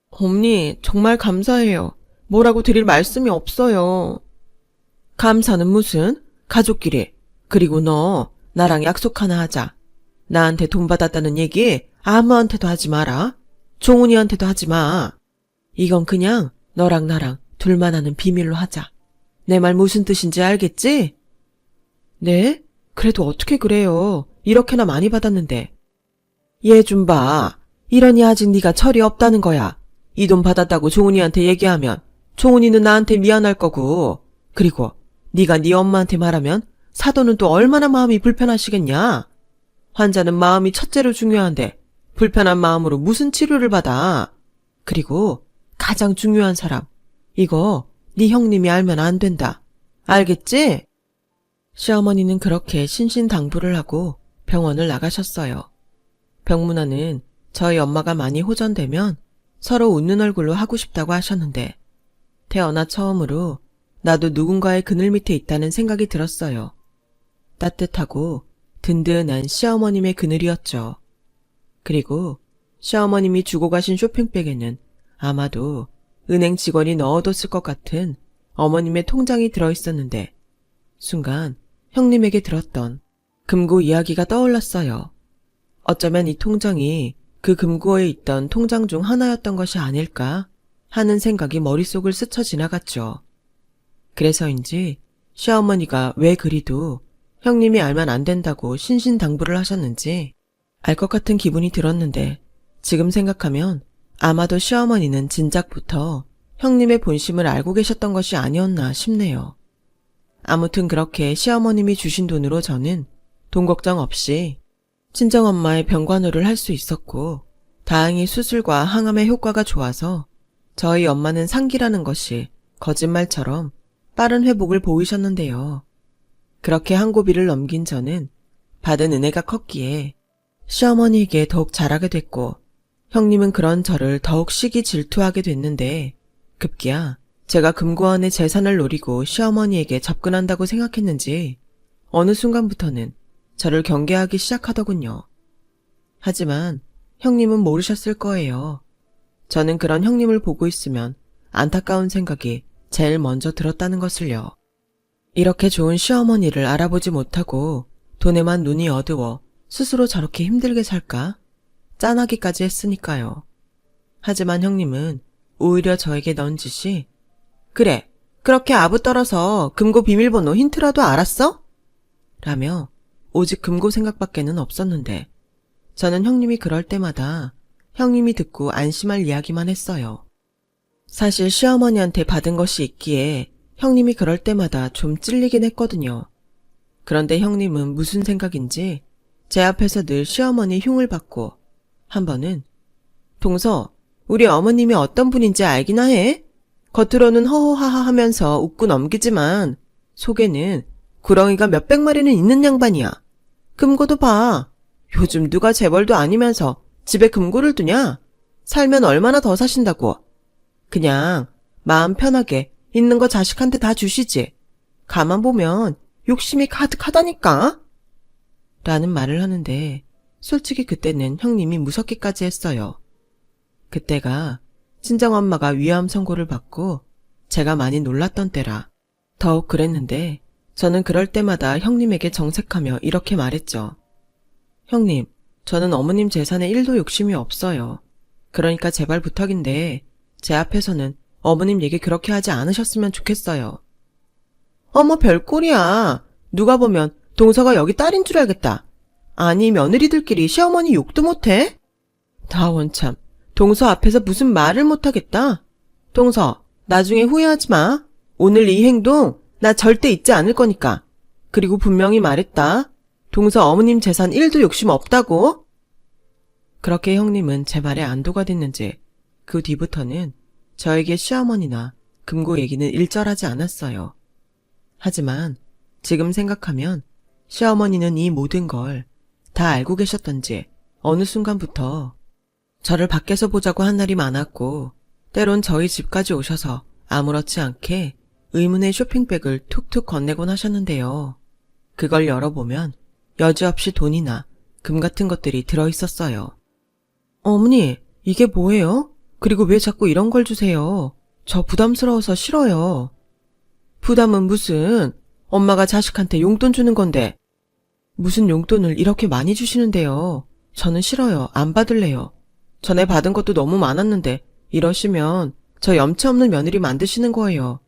A: 언니, 정말 감사해요. 뭐라고 드릴 말씀이 없어요. 감사는 무슨? 가족끼리. 그리고 너 나랑 약속 하나 하자. 나한테 돈 받았다는 얘기 아무한테도 하지 마라. 종훈이한테도 하지 마. 이건 그냥 너랑 나랑 둘만 아는 비밀로 하자. 내 말 무슨 뜻인지 알겠지? 네? 그래도 어떻게 그래요. 이렇게나 많이 받았는데. 얘 좀 봐. 이러니 아직 네가 철이 없다는 거야. 이 돈 받았다고 종훈이한테 얘기하면 종훈이는 나한테 미안할 거고, 그리고 네가 네 엄마한테 말하면 사돈은 또 얼마나 마음이 불편하시겠냐? 환자는 마음이 첫째로 중요한데 불편한 마음으로 무슨 치료를 받아? 그리고 가장 중요한 사람, 이거 네 형님이 알면 안 된다. 알겠지? 시어머니는 그렇게 신신당부를 하고 병원을 나가셨어요. 병문안은 저희 엄마가 많이 호전되면 서로 웃는 얼굴로 하고 싶다고 하셨는데 태어나 처음으로 나도 누군가의 그늘 밑에 있다는 생각이 들었어요. 따뜻하고 든든한 시어머님의 그늘이었죠. 그리고 시어머님이 주고 가신 쇼핑백에는 아마도 은행 직원이 넣어뒀을 것 같은 어머님의 통장이 들어있었는데 순간 형님에게 들었던 금고 이야기가 떠올랐어요. 어쩌면 이 통장이 그 금고에 있던 통장 중 하나였던 것이 아닐까 하는 생각이 머릿속을 스쳐 지나갔죠. 그래서인지 시어머니가 왜 그리도 형님이 알면 안 된다고 신신당부를 하셨는지 알 것 같은 기분이 들었는데 지금 생각하면 아마도 시어머니는 진작부터 형님의 본심을 알고 계셨던 것이 아니었나 싶네요. 아무튼 그렇게 시어머님이 주신 돈으로 저는 돈 걱정 없이 친정엄마의 병관호를 할 수 있었고 다행히 수술과 항암의 효과가 좋아서 저희 엄마는 상기라는 것이 거짓말처럼 빠른 회복을 보이셨는데요. 그렇게 한 고비를 넘긴 저는 받은 은혜가 컸기에 시어머니에게 더욱 잘하게 됐고 형님은 그런 저를 더욱 시기 질투하게 됐는데 급기야 제가 금고안의 재산을 노리고 시어머니에게 접근한다고 생각했는지 어느 순간부터는 저를 경계하기 시작하더군요. 하지만 형님은 모르셨을 거예요. 저는 그런 형님을 보고 있으면 안타까운 생각이 제일 먼저 들었다는 것을요. 이렇게 좋은 시어머니를 알아보지 못하고 돈에만 눈이 어두워 스스로 저렇게 힘들게 살까? 짠하기까지 했으니까요. 하지만 형님은 오히려 저에게 넌지시 그래, 그렇게 아부 떨어서 금고 비밀번호 힌트라도 알았어? 라며 오직 금고 생각밖에는 없었는데 저는 형님이 그럴 때마다 형님이 듣고 안심할 이야기만 했어요. 사실 시어머니한테 받은 것이 있기에 형님이 그럴 때마다 좀 찔리긴 했거든요. 그런데 형님은 무슨 생각인지 제 앞에서 늘 시어머니 흉을 받고 한 번은 동서, 우리 어머님이 어떤 분인지 알기나 해? 겉으로는 허허하하 하면서 웃고 넘기지만 속에는 구렁이가 몇백 마리는 있는 양반이야. 금고도 봐. 요즘 누가 재벌도 아니면서 집에 금고를 두냐? 살면 얼마나 더 사신다고. 그냥 마음 편하게 있는 거 자식한테 다 주시지. 가만 보면 욕심이 가득하다니까? 라는 말을 하는데 솔직히 그때는 형님이 무섭기까지 했어요. 그때가 친정엄마가 위암 선고를 받고 제가 많이 놀랐던 때라 더욱 그랬는데 저는 그럴 때마다 형님에게 정색하며 이렇게 말했죠. 형님, 저는 어머님 재산에 1도 욕심이 없어요. 그러니까 제발 부탁인데 제 앞에서는 어머님 얘기 그렇게 하지 않으셨으면 좋겠어요. 어머 별꼴이야. 누가 보면 동서가 여기 딸인 줄 알겠다. 아니 며느리들끼리 시어머니 욕도 못해? 다 원참 동서 앞에서 무슨 말을 못하겠다. 동서 나중에 후회하지 마. 오늘 이 행동 나 절대 잊지 않을 거니까. 그리고 분명히 말했다. 동서 어머님 재산 1도 욕심 없다고. 그렇게 형님은 제 말에 안도가 됐는지 그 뒤부터는 저에게 시어머니나 금고 얘기는 일절하지 않았어요. 하지만 지금 생각하면 시어머니는 이 모든 걸 다 알고 계셨던지 어느 순간부터 저를 밖에서 보자고 한 날이 많았고 때론 저희 집까지 오셔서 아무렇지 않게 의문의 쇼핑백을 툭툭 건네곤 하셨는데요. 그걸 열어보면 여지없이 돈이나 금 같은 것들이 들어있었어요. 어머니, 이게 뭐예요? 그리고 왜 자꾸 이런 걸 주세요? 저 부담스러워서 싫어요. 부담은 무슨, 엄마가 자식한테 용돈 주는 건데. 무슨 용돈을 이렇게 많이 주시는데요. 저는 싫어요. 안 받을래요. 전에 받은 것도 너무 많았는데 이러시면 저 염치 없는 며느리 만드시는 거예요.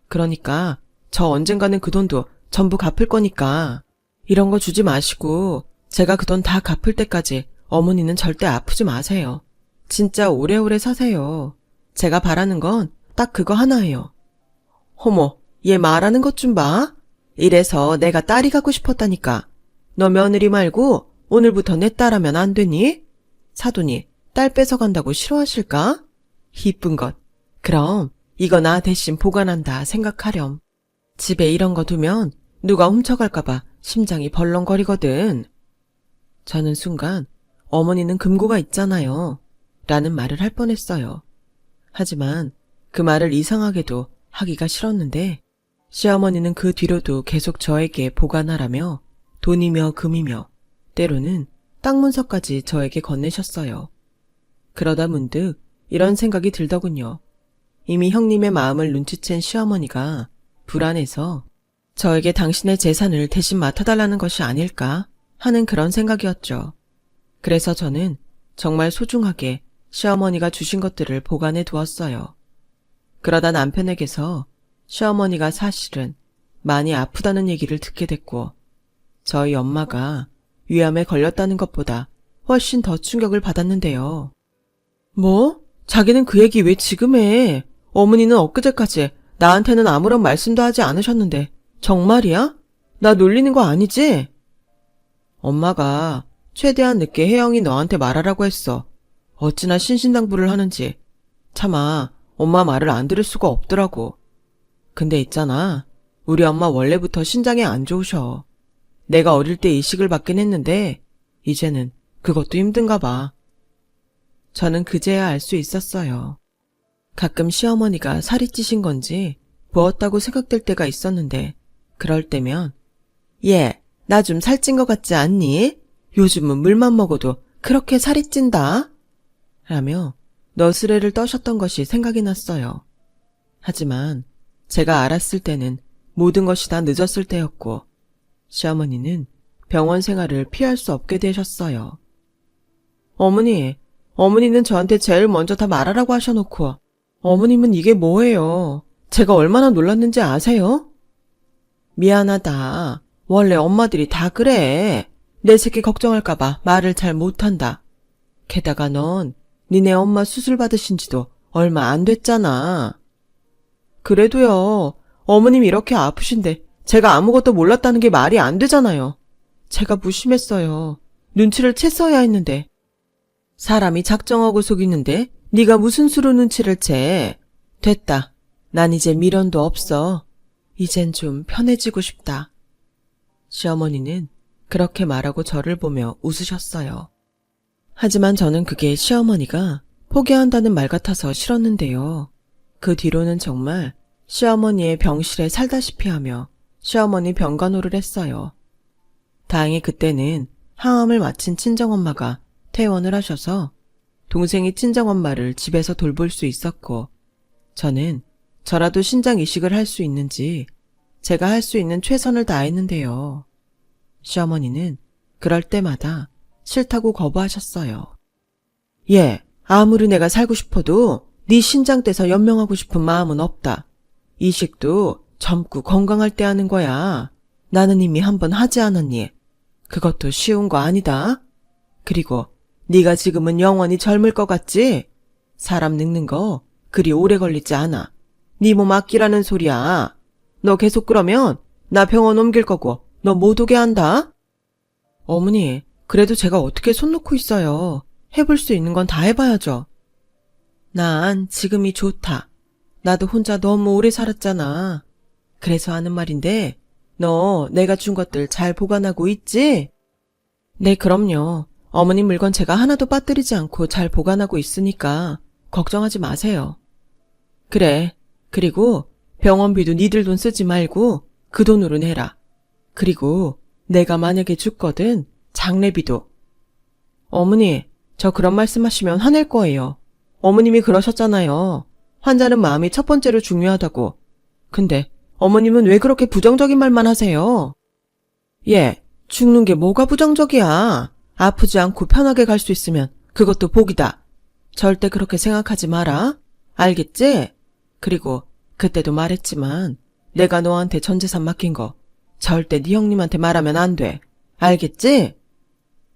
A: 그러니까 저 언젠가는 그 돈도 전부 갚을 거니까 이런 거 주지 마시고 제가 그 돈 다 갚을 때까지 어머니는 절대 아프지 마세요. 진짜 오래오래 사세요. 제가 바라는 건 딱 그거 하나예요. 어머, 얘 말하는 것 좀 봐. 이래서 내가 딸이 가고 싶었다니까. 너 며느리 말고 오늘부터 내 딸하면 안 되니? 사돈이 딸 뺏어간다고 싫어하실까? 이쁜 것. 그럼 이거 나 대신 보관한다 생각하렴. 집에 이런 거 두면 누가 훔쳐갈까봐 심장이 벌렁거리거든. 저는 순간 어머니는 금고가 있잖아요. 라는 말을 할 뻔했어요. 하지만 그 말을 이상하게도 하기가 싫었는데 시어머니는 그 뒤로도 계속 저에게 보관하라며 돈이며 금이며 때로는 땅 문서까지 저에게 건네셨어요. 그러다 문득 이런 생각이 들더군요. 이미 형님의 마음을 눈치챈 시어머니가 불안해서 저에게 당신의 재산을 대신 맡아달라는 것이 아닐까 하는 그런 생각이었죠. 그래서 저는 정말 소중하게 시어머니가 주신 것들을 보관해 두었어요. 그러다 남편에게서 시어머니가 사실은 많이 아프다는 얘기를 듣게 됐고 저희 엄마가 위암에 걸렸다는 것보다 훨씬 더 충격을 받았는데요. 뭐? 자기는 그 얘기 왜 지금 해? 어머니는 엊그제까지 나한테는 아무런 말씀도 하지 않으셨는데 정말이야? 나 놀리는 거 아니지? 엄마가 최대한 늦게 혜영이 너한테 말하라고 했어. 어찌나 신신당부를 하는지. 차마 엄마 말을 안 들을 수가 없더라고. 근데 있잖아. 우리 엄마 원래부터 신장이 안 좋으셔. 내가 어릴 때 이식을 받긴 했는데 이제는 그것도 힘든가 봐. 저는 그제야 알 수 있었어요. 가끔 시어머니가 살이 찌신 건지 부었다고 생각될 때가 있었는데 그럴 때면 얘, 나 좀 살찐 것 같지 않니? 요즘은 물만 먹어도 그렇게 살이 찐다? 라며 너스레를 떠셨던 것이 생각이 났어요. 하지만 제가 알았을 때는 모든 것이 다 늦었을 때였고 시어머니는 병원 생활을 피할 수 없게 되셨어요. 어머니는 저한테 제일 먼저 다 말하라고 하셔놓고 어머님은 이게 뭐예요? 제가 얼마나 놀랐는지 아세요? 미안하다. 원래 엄마들이 다 그래. 내 새끼 걱정할까봐 말을 잘 못한다. 게다가 넌 니네 엄마 수술 받으신 지도 얼마 안 됐잖아. 그래도요. 어머님이 이렇게 아프신데 제가 아무것도 몰랐다는 게 말이 안 되잖아요. 제가 무심했어요. 눈치를 챘어야 했는데. 사람이 작정하고 속이는데 네가 무슨 수로 눈치를 채. 됐다. 난 이제 미련도 없어. 이젠 좀 편해지고 싶다. 시어머니는 그렇게 말하고 저를 보며 웃으셨어요. 하지만 저는 그게 시어머니가 포기한다는 말 같아서 싫었는데요. 그 뒤로는 정말 시어머니의 병실에 살다시피 하며 시어머니 병간호를 했어요. 다행히 그때는 항암을 마친 친정엄마가 퇴원을 하셔서 동생이 친정엄마를 집에서 돌볼 수 있었고 저는 저라도 신장 이식을 할 수 있는지 제가 할 수 있는 최선을 다했는데요. 시어머니는 그럴 때마다 싫다고 거부하셨어요. 예, 아무리 내가 살고 싶어도 네 신장 떼서 연명하고 싶은 마음은 없다. 이식도 젊고 건강할 때 하는 거야. 나는 이미 한 번 하지 않았니? 그것도 쉬운 거 아니다. 그리고 네가 지금은 영원히 젊을 것 같지? 사람 늙는 거 그리 오래 걸리지 않아. 네 몸 아끼라는 소리야. 너 계속 그러면 나 병원 옮길 거고 너 못 오게 한다. 어머니, 그래도 제가 어떻게 손 놓고 있어요. 해볼 수 있는 건 다 해봐야죠. 난 지금이 좋다. 나도 혼자 너무 오래 살았잖아. 그래서 하는 말인데, 너 내가 준 것들 잘 보관하고 있지? 네, 그럼요. 어머니 물건 제가 하나도 빠뜨리지 않고 잘 보관하고 있으니까 걱정하지 마세요. 그래. 그리고 병원비도 니들 돈 쓰지 말고 그 돈으로 내라. 그리고 내가 만약에 죽거든 장례비도. 어머니, 저 그런 말씀하시면 화낼 거예요. 어머님이 그러셨잖아요. 환자는 마음이 첫 번째로 중요하다고. 근데 어머님은 왜 그렇게 부정적인 말만 하세요? 예, 죽는 게 뭐가 부정적이야. 아프지 않고 편하게 갈 수 있으면 그것도 복이다. 절대 그렇게 생각하지 마라. 알겠지? 그리고 그때도 말했지만 내가 너한테 전 재산 맡긴 거 절대 네 형님한테 말하면 안 돼. 알겠지?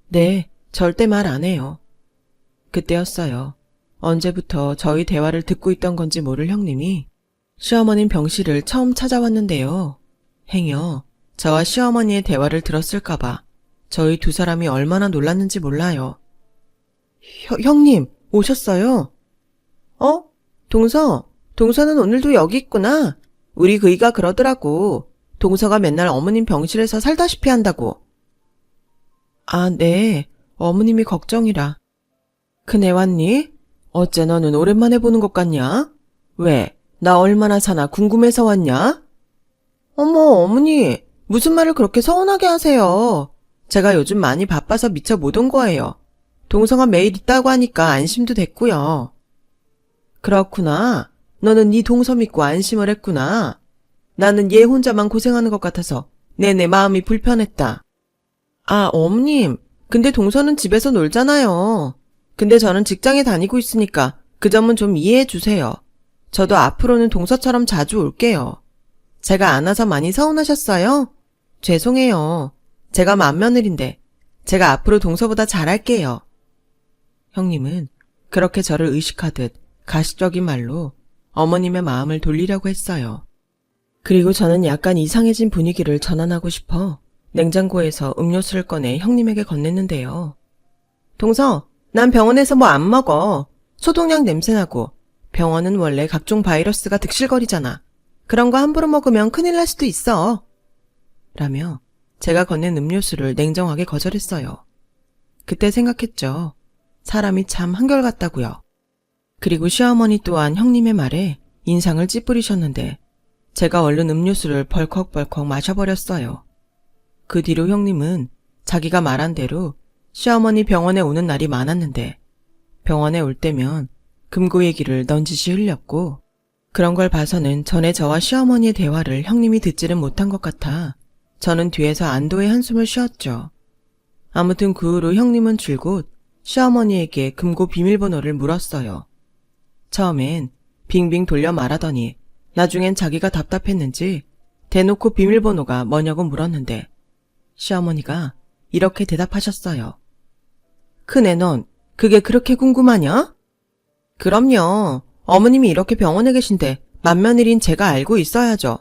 A: 네, 절대 말 안 해요. 그때였어요. 언제부터 저희 대화를 듣고 있던 건지 모를 형님이 시어머님 병실을 처음 찾아왔는데요. 행여 저와 시어머니의 대화를 들었을까봐 저희 두 사람이 얼마나 놀랐는지 몰라요. 형님, 오셨어요? 어? 동서는 오늘도 여기 있구나. 우리 그이가 그러더라고. 동서가 맨날 어머님 병실에서 살다시피 한다고. 아, 네. 어머님이 걱정이라. 그네 왔니? 어째 너는 오랜만에 보는 것 같냐? 왜? 나 얼마나 사나 궁금해서 왔냐? 어머, 어머니. 무슨 말을 그렇게 서운하게 하세요. 제가 요즘 많이 바빠서 미처 못 온 거예요. 동서가 매일 있다고 하니까 안심도 됐고요. 그렇구나. 너는 네 동서 믿고 안심을 했구나. 나는 얘 혼자만 고생하는 것 같아서 내내 마음이 불편했다. 아, 어머님. 근데 동서는 집에서 놀잖아요. 근데 저는 직장에 다니고 있으니까 그 점은 좀 이해해 주세요. 저도 앞으로는 동서처럼 자주 올게요. 제가 안 와서 많이 서운하셨어요? 죄송해요. 제가 맏며느리인데 제가 앞으로 동서보다 잘할게요. 형님은 그렇게 저를 의식하듯 가식적인 말로 어머님의 마음을 돌리려고 했어요. 그리고 저는 약간 이상해진 분위기를 전환하고 싶어 냉장고에서 음료수를 꺼내 형님에게 건넸는데요. 동서, 난 병원에서 뭐 안 먹어. 소독약 냄새나고 병원은 원래 각종 바이러스가 득실거리잖아. 그런 거 함부로 먹으면 큰일 날 수도 있어. 라며 제가 건넨 음료수를 냉정하게 거절했어요. 그때 생각했죠. 사람이 참 한결같다고요. 그리고 시어머니 또한 형님의 말에 인상을 찌푸리셨는데 제가 얼른 음료수를 벌컥벌컥 마셔버렸어요. 그 뒤로 형님은 자기가 말한 대로 시어머니 병원에 오는 날이 많았는데 병원에 올 때면 금고 얘기를 넌지시 흘렸고 그런 걸 봐서는 전에 저와 시어머니의 대화를 형님이 듣지는 못한 것 같아 저는 뒤에서 안도의 한숨을 쉬었죠. 아무튼 그 후로 형님은 줄곧 시어머니에게 금고 비밀번호를 물었어요. 처음엔 빙빙 돌려 말하더니 나중엔 자기가 답답했는지 대놓고 비밀번호가 뭐냐고 물었는데 시어머니가 이렇게 대답하셨어요. 큰애 넌 그게 그렇게 궁금하냐? 그럼요. 어머님이 이렇게 병원에 계신데 맏며느리인 제가 알고 있어야죠.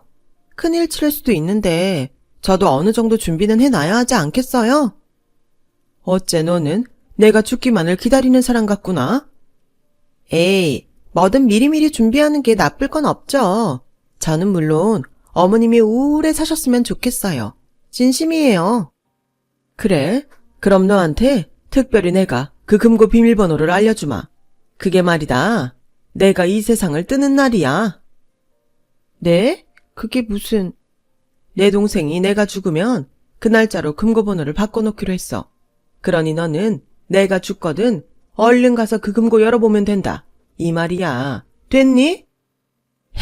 A: 큰일 치를 수도 있는데 저도 어느 정도 준비는 해놔야 하지 않겠어요? 어째 너는 내가 죽기만을 기다리는 사람 같구나? 에이, 뭐든 미리미리 준비하는 게 나쁠 건 없죠. 저는 물론 어머님이 오래 사셨으면 좋겠어요. 진심이에요. 그래? 그럼 너한테 특별히 내가 그 금고 비밀번호를 알려주마. 그게 말이다. 내가 이 세상을 뜨는 날이야. 네? 그게 무슨... 내 동생이 내가 죽으면 그 날짜로 금고번호를 바꿔놓기로 했어. 그러니 너는 내가 죽거든 얼른 가서 그 금고 열어보면 된다. 이 말이야. 됐니?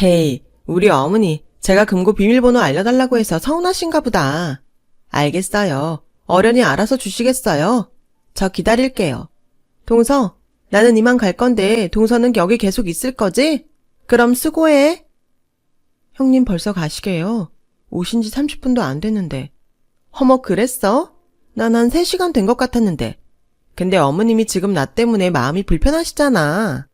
A: 헤이, 우리 어머니 제가 금고 비밀번호 알려달라고 해서 서운하신가 보다. 알겠어요. 어련히 알아서 주시겠어요? 저 기다릴게요. 동서, 나는 이만 갈 건데 동서는 여기 계속 있을 거지? 그럼 수고해. 형님 벌써 가시게요. 오신 지 30분도 안 됐는데. 허머 그랬어? 난 한 3시간 된 것 같았는데. 근데 어머님이 지금 나 때문에 마음이 불편하시잖아.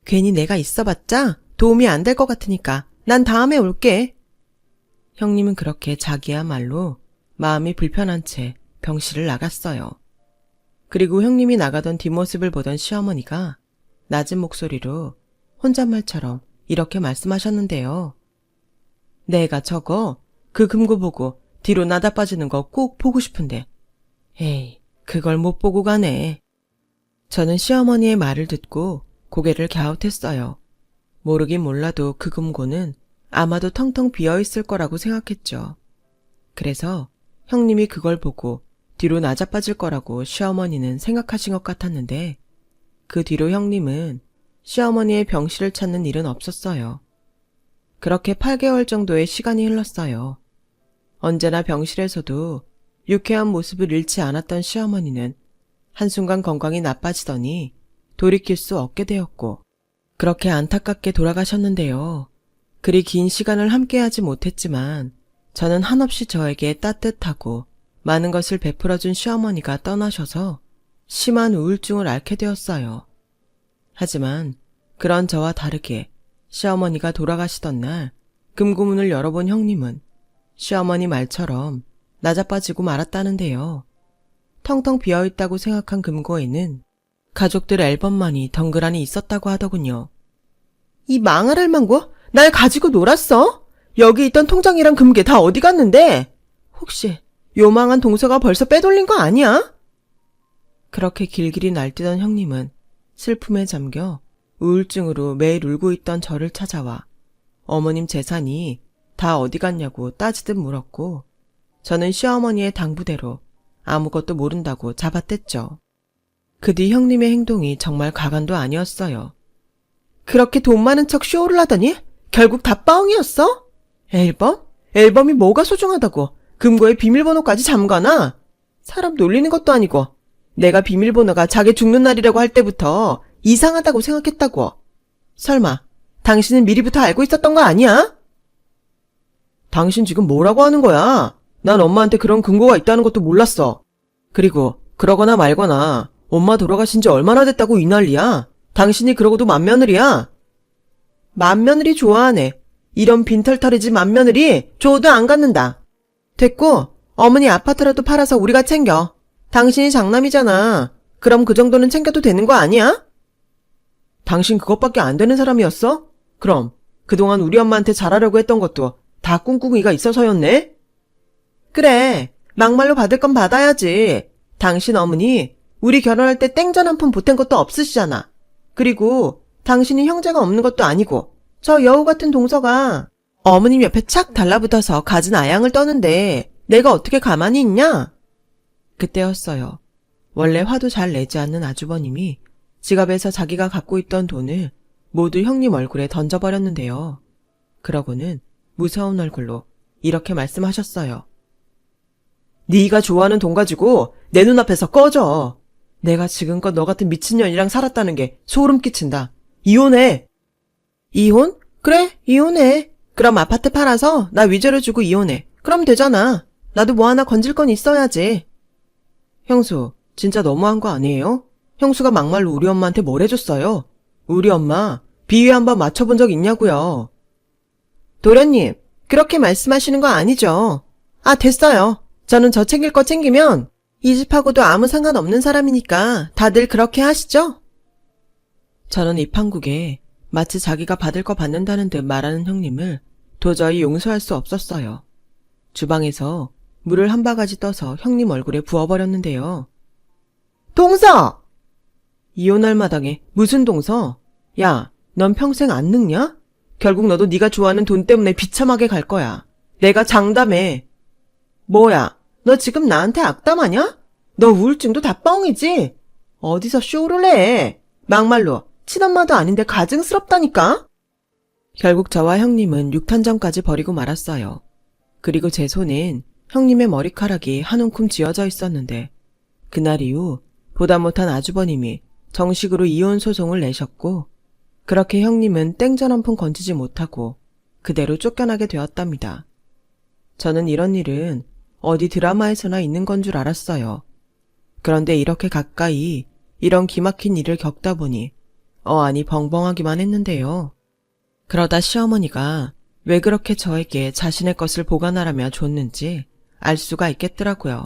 A: 괜히 내가 있어봤자 도움이 안 될 것 같으니까 난 다음에 올게. 형님은 그렇게 자기야말로 마음이 불편한 채 병실을 나갔어요. 그리고 형님이 나가던 뒷모습을 보던 시어머니가 낮은 목소리로 혼잣말처럼 이렇게 말씀하셨는데요. 내가 저거 그 금고 보고 뒤로 나다빠지는 거 꼭 보고 싶은데 에이 그걸 못 보고 가네. 저는 시어머니의 말을 듣고 고개를 갸웃했어요. 모르긴 몰라도 그 금고는 아마도 텅텅 비어있을 거라고 생각했죠. 그래서 형님이 그걸 보고 뒤로 나자빠질 거라고 시어머니는 생각하신 것 같았는데 그 뒤로 형님은 시어머니의 병실을 찾는 일은 없었어요. 그렇게 8개월 정도의 시간이 흘렀어요. 언제나 병실에서도 유쾌한 모습을 잃지 않았던 시어머니는 한순간 건강이 나빠지더니 돌이킬 수 없게 되었고 그렇게 안타깝게 돌아가셨는데요. 그리 긴 시간을 함께하지 못했지만 저는 한없이 저에게 따뜻하고 많은 것을 베풀어준 시어머니가 떠나셔서 심한 우울증을 앓게 되었어요. 하지만 그런 저와 다르게 시어머니가 돌아가시던 날 금고문을 열어본 형님은 시어머니 말처럼 나자빠지고 말았다는데요. 텅텅 비어있다고 생각한 금고에는 가족들 앨범만이 덩그러니 있었다고 하더군요. 이 망할 할망구? 날 가지고 놀았어? 여기 있던 통장이랑 금괴 다 어디 갔는데? 혹시 요망한 동서가 벌써 빼돌린 거 아니야? 그렇게 길길이 날뛰던 형님은 슬픔에 잠겨 우울증으로 매일 울고 있던 저를 찾아와 어머님 재산이 다 어디 갔냐고 따지듯 물었고 저는 시어머니의 당부대로 아무것도 모른다고 잡아댔죠. 그 뒤 형님의 행동이 정말 가관도 아니었어요. 그렇게 돈 많은 척 쇼를 하더니 결국 다 뻥이었어? 앨범? 앨범이 뭐가 소중하다고 금고에 비밀번호까지 잠가놔? 사람 놀리는 것도 아니고 내가 비밀번호가 자기 죽는 날이라고 할 때부터 이상하다고 생각했다고. 설마 당신은 미리부터 알고 있었던 거 아니야? 당신 지금 뭐라고 하는 거야? 난 엄마한테 그런 근거가 있다는 것도 몰랐어. 그리고 그러거나 말거나 엄마 돌아가신 지 얼마나 됐다고 이 난리야? 당신이 그러고도 맏며느리야? 맏며느리 좋아하네. 이런 빈털터리지 맏며느리 줘도 안 갖는다. 됐고 어머니 아파트라도 팔아서 우리가 챙겨. 당신이 장남이잖아. 그럼 그 정도는 챙겨도 되는 거 아니야? 당신 그것밖에 안 되는 사람이었어? 그럼 그동안 우리 엄마한테 잘하려고 했던 것도 다 꿍꿍이가 있어서였네? 그래, 막말로 받을 건 받아야지. 당신 어머니 우리 결혼할 때 땡전 한 푼 보탠 것도 없으시잖아. 그리고 당신이 형제가 없는 것도 아니고 저 여우 같은 동서가 어머님 옆에 착 달라붙어서 가진 아양을 떠는데 내가 어떻게 가만히 있냐? 그때였어요. 원래 화도 잘 내지 않는 아주버님이 지갑에서 자기가 갖고 있던 돈을 모두 형님 얼굴에 던져버렸는데요. 그러고는 무서운 얼굴로 이렇게 말씀하셨어요. 네가 좋아하는 돈 가지고 내 눈앞에서 꺼져. 내가 지금껏 너 같은 미친년이랑 살았다는 게 소름 끼친다. 이혼해. 이혼? 그래, 이혼해. 그럼 아파트 팔아서 나 위자료 주고 이혼해. 그럼 되잖아. 나도 뭐 하나 건질 건 있어야지. 형수, 진짜 너무한 거 아니에요? 형수가 막말로 우리 엄마한테 뭘 해줬어요? 우리 엄마 비위 한번 맞춰본 적 있냐고요. 도련님, 그렇게 말씀하시는 거 아니죠? 아, 됐어요. 저는 저 챙길 거 챙기면 이 집하고도 아무 상관없는 사람이니까 다들 그렇게 하시죠? 저는 이 판국에 마치 자기가 받을 거 받는다는 듯 말하는 형님을 도저히 용서할 수 없었어요. 주방에서 물을 한 바가지 떠서 형님 얼굴에 부어버렸는데요. 동서! 이혼할 마당에 무슨 동서? 야, 넌 평생 안 늙냐? 결국 너도 네가 좋아하는 돈 때문에 비참하게 갈 거야. 내가 장담해. 뭐야, 너 지금 나한테 악담하냐? 너 우울증도 다 뻥이지? 어디서 쇼를 해? 막말로 친엄마도 아닌데 가증스럽다니까? 결국 저와 형님은 6탄전까지 버리고 말았어요. 그리고 제 손엔 형님의 머리카락이 한 움큼 쥐어져 있었는데 그날 이후 보다 못한 아주버님이 정식으로 이혼 소송을 내셨고 그렇게 형님은 땡전 한 푼 건지지 못하고 그대로 쫓겨나게 되었답니다. 저는 이런 일은 어디 드라마에서나 있는 건 줄 알았어요. 그런데 이렇게 가까이 이런 기막힌 일을 겪다 보니 아니 벙벙하기만 했는데요. 그러다 시어머니가 왜 그렇게 저에게 자신의 것을 보관하라며 줬는지 알 수가 있겠더라고요.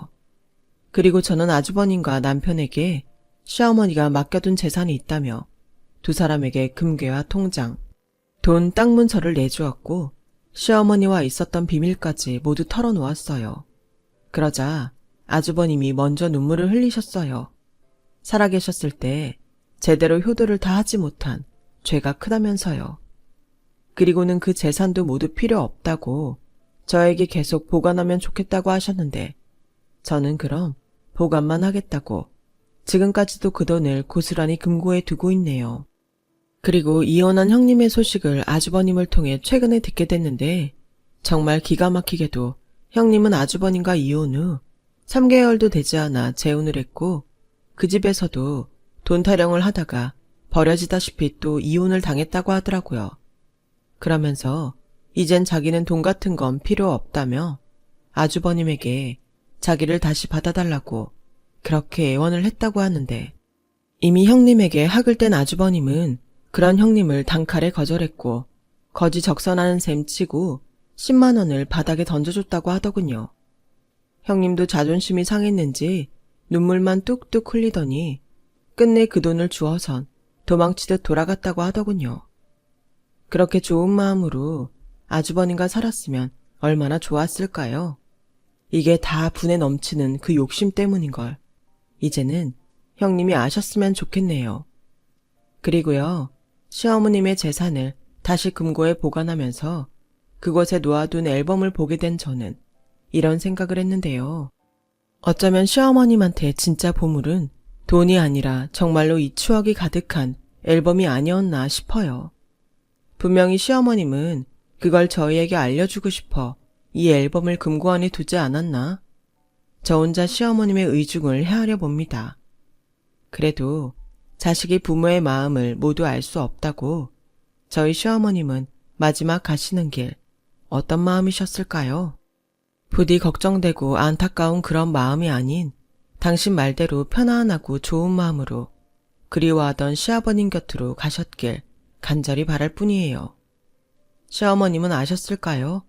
A: 그리고 저는 아주버님과 남편에게 시어머니가 맡겨둔 재산이 있다며 두 사람에게 금괴와 통장, 돈 땅 문서를 내주었고 시어머니와 있었던 비밀까지 모두 털어놓았어요. 그러자 아주버님이 먼저 눈물을 흘리셨어요. 살아계셨을 때 제대로 효도를 다 하지 못한 죄가 크다면서요. 그리고는 그 재산도 모두 필요 없다고 저에게 계속 보관하면 좋겠다고 하셨는데 저는 그럼 보관만 하겠다고 지금까지도 그 돈을 고스란히 금고에 두고 있네요. 그리고 이혼한 형님의 소식을 아주버님을 통해 최근에 듣게 됐는데 정말 기가 막히게도 형님은 아주버님과 이혼 후 3개월도 되지 않아 재혼을 했고 그 집에서도 돈 타령을 하다가 버려지다시피 또 이혼을 당했다고 하더라고요. 그러면서 이젠 자기는 돈 같은 건 필요 없다며 아주버님에게 자기를 다시 받아달라고 그렇게 애원을 했다고 하는데 이미 형님에게 학을 뗀 아주버님은 그런 형님을 단칼에 거절했고 거지 적선하는 셈 치고 10만 원을 바닥에 던져줬다고 하더군요. 형님도 자존심이 상했는지 눈물만 뚝뚝 흘리더니 끝내 그 돈을 주어선 도망치듯 돌아갔다고 하더군요. 그렇게 좋은 마음으로 아주버님과 살았으면 얼마나 좋았을까요? 이게 다 분에 넘치는 그 욕심 때문인걸. 이제는 형님이 아셨으면 좋겠네요. 그리고요, 시어머님의 재산을 다시 금고에 보관하면서 그곳에 놓아둔 앨범을 보게 된 저는 이런 생각을 했는데요. 어쩌면 시어머님한테 진짜 보물은 돈이 아니라 정말로 이 추억이 가득한 앨범이 아니었나 싶어요. 분명히 시어머님은 그걸 저희에게 알려주고 싶어 이 앨범을 금고 안에 두지 않았나? 저 혼자 시어머님의 의중을 헤아려 봅니다. 그래도 자식이 부모의 마음을 모두 알 수 없다고 저희 시어머님은 마지막 가시는 길 어떤 마음이셨을까요? 부디 걱정되고 안타까운 그런 마음이 아닌 당신 말대로 편안하고 좋은 마음으로 그리워하던 시아버님 곁으로 가셨길 간절히 바랄 뿐이에요. 시어머님은 아셨을까요?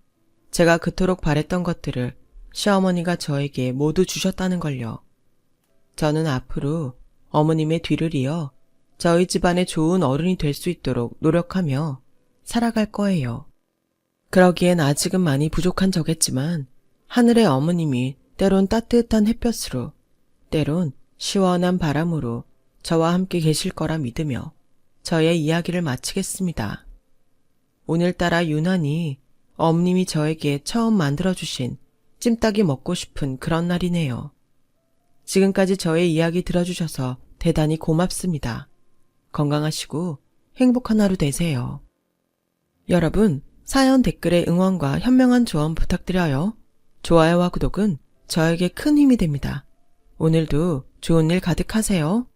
A: 제가 그토록 바랬던 것들을 시어머니가 저에게 모두 주셨다는 걸요. 저는 앞으로 어머님의 뒤를 이어 저희 집안의 좋은 어른이 될 수 있도록 노력하며 살아갈 거예요. 그러기엔 아직은 많이 부족한 저겠지만 하늘의 어머님이 때론 따뜻한 햇볕으로 때론 시원한 바람으로 저와 함께 계실 거라 믿으며 저의 이야기를 마치겠습니다. 오늘따라 유난히 어머님이 저에게 처음 만들어주신 찜닭이 먹고 싶은 그런 날이네요. 지금까지 저의 이야기 들어주셔서 대단히 고맙습니다. 건강하시고 행복한 하루 되세요. 여러분, 사연 댓글에 응원과 현명한 조언 부탁드려요. 좋아요와 구독은 저에게 큰 힘이 됩니다. 오늘도 좋은 일 가득하세요.